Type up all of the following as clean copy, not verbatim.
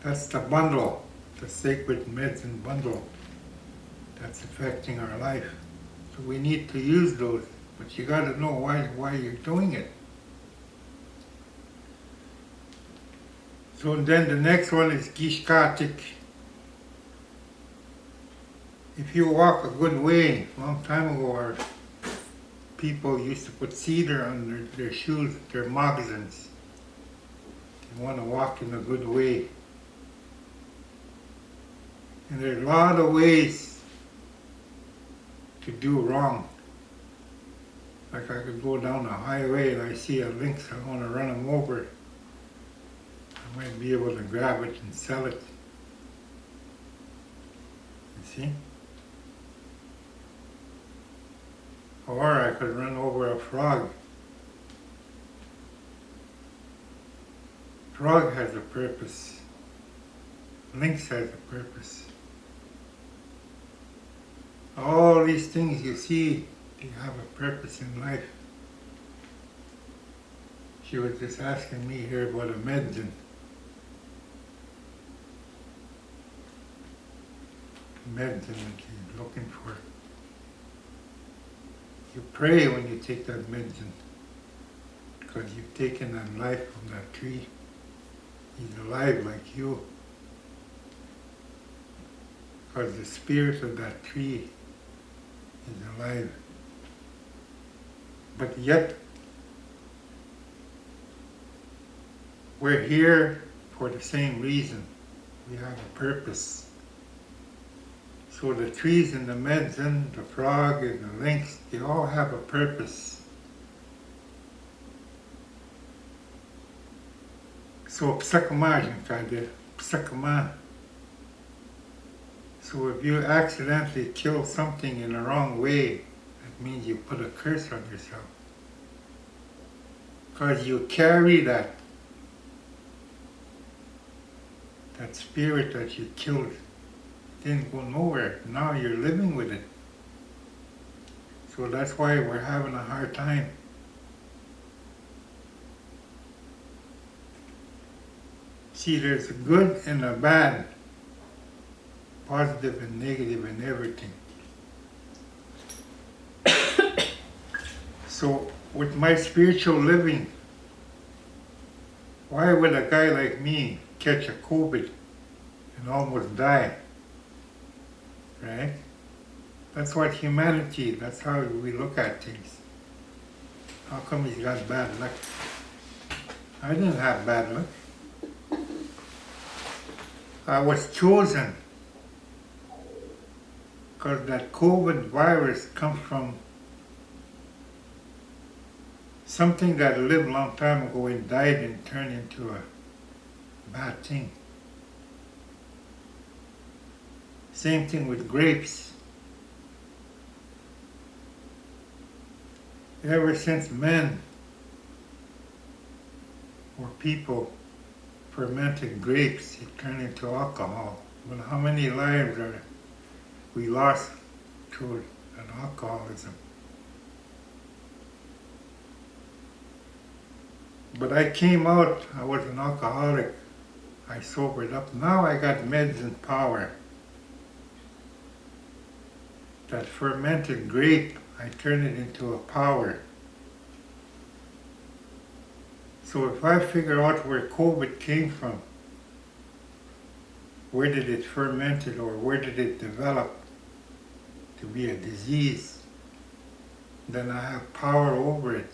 That's the bundle, the sacred medicine bundle that's affecting our life. So we need to use those, but you got to know why you're doing it. So then the next one is gishkatik. If you walk a good way, a long time ago, our people used to put cedar on their shoes, their moccasins. They want to walk in a good way. And there are a lot of ways to do wrong. Like I could go down a highway and I see a lynx, I want to run him over. I might be able to grab it and sell it. You see? Or I could run over a frog. Frog has a purpose. Lynx has a purpose. All these things you see, they have a purpose in life. She was just asking me here about a medicine. Medicine that she's looking for. You pray when you take that medicine because you've taken that life from that tree. He's alive like you. Because the spirit of that tree is alive. But yet, we're here for the same reason. We have a purpose. So the trees and the medicine, the frog and the lynx, they all have a purpose. So psakama, psakama. So if you accidentally kill something in the wrong way, that means you put a curse on yourself. Because you carry that spirit that you killed. Didn't go nowhere. Now you're living with it. So that's why we're having a hard time. See, there's a good and a bad, positive and negative in everything. So with my spiritual living, why would a guy like me catch a COVID and almost die? Right? That's what humanity, that's how we look at things. How come he's got bad luck? I didn't have bad luck. I was chosen because that COVID virus comes from something that lived a long time ago and died and turned into a bad thing. Same thing with grapes. Ever since men or people fermented grapes, it turned into alcohol. But how many lives are we lost to an alcoholism? But I came out, I was an alcoholic. I sobered up. Now I got medicine power. That fermented grape, I turn it into a power. So if I figure out where COVID came from, where did it ferment it or where did it develop to be a disease, then I have power over it.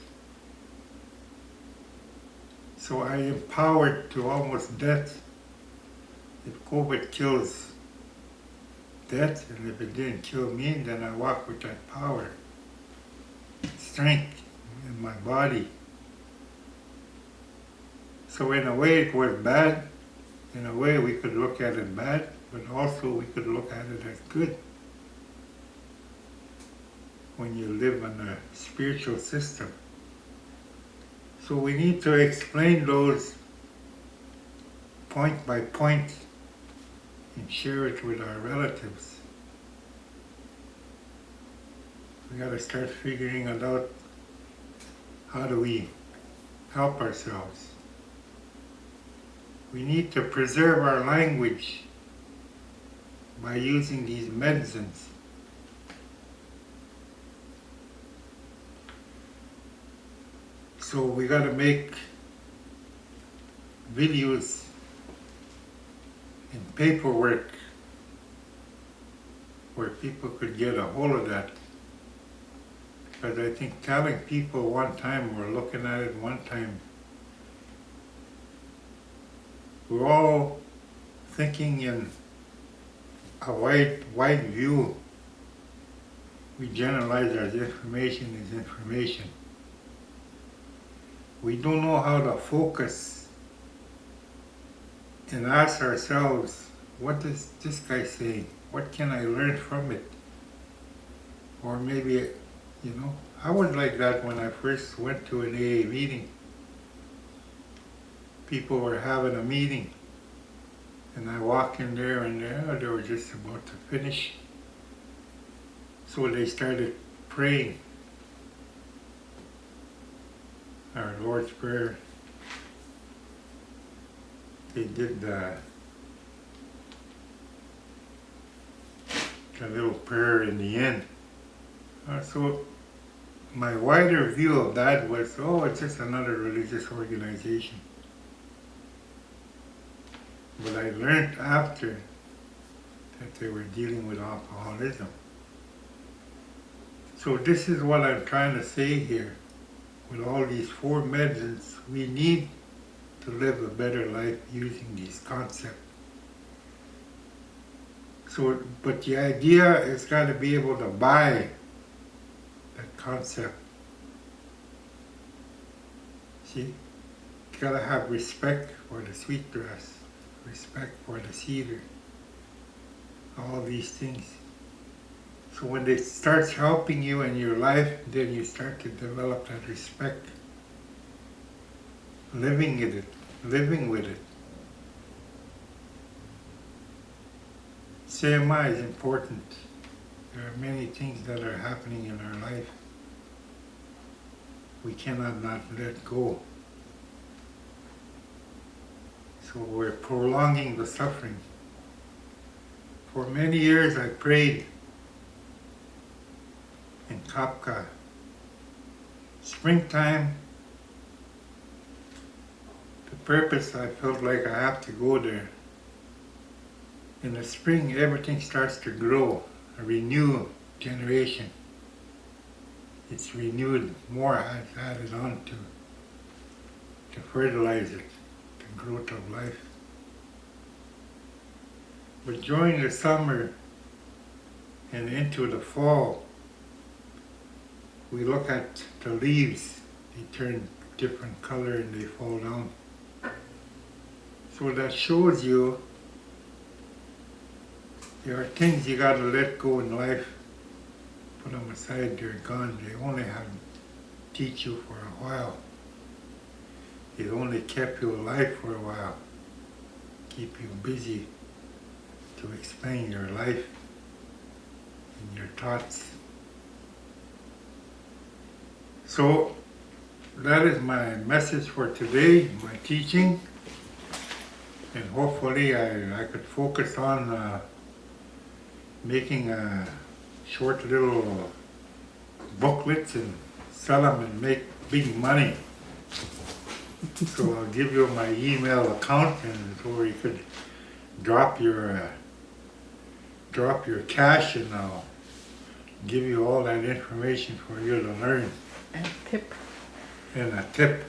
So I am empowered to almost death. If COVID kills death, and if it didn't kill me, then I walk with that power, strength in my body. So in a way it was bad, in a way we could look at it bad, but also we could look at it as good. When you live in a spiritual system. So we need to explain those point by point and share it with our relatives. We got to start figuring it out. How do we help ourselves? We need to preserve our language by using these medicines. So we got to make videos and paperwork where people could get a hold of that. Because I think telling people one time or looking at it one time, we're all thinking in a wide view. We generalize as information is information. We don't know how to focus and ask ourselves, what is this guy saying? What can I learn from it? Or maybe, I was like that when I first went to an AA meeting. People were having a meeting, and I walked in there, and they were just about to finish. So they started praying our Lord's Prayer. They did the little prayer in the end. So my wider view of that was, it's just another religious organization. But I learned after that they were dealing with alcoholism. So this is what I'm trying to say here. With all these 4 medicines, we need to live a better life using these concepts. So, but the idea is got to be able to buy that concept. See? You got to have respect for the sweetgrass, respect for the cedar, all these things. So when it starts helping you in your life, then you start to develop that respect. Living with it. CMI is important. There are many things that are happening in our life. We cannot not let go. So we're prolonging the suffering. For many years I prayed in Kapka. Springtime, the purpose, I felt like I have to go there. In the spring, everything starts to grow, a renewed generation. It's renewed, more is added on to fertilize it, the growth of life. But during the summer and into the fall, we look at the leaves, they turn different color and they fall down. So that shows you there are things you gotta let go in life, put them aside, they're gone. They only have teach you for a while. It only kept you alive for a while, keep you busy to explain your life and your thoughts. So that is my message for today, my teaching, and hopefully I could focus on making short little booklets and sell them and make big money. So I'll give you my email account, and so you could drop your cash, and I'll give you all that information for you to learn. And tip. And a tip.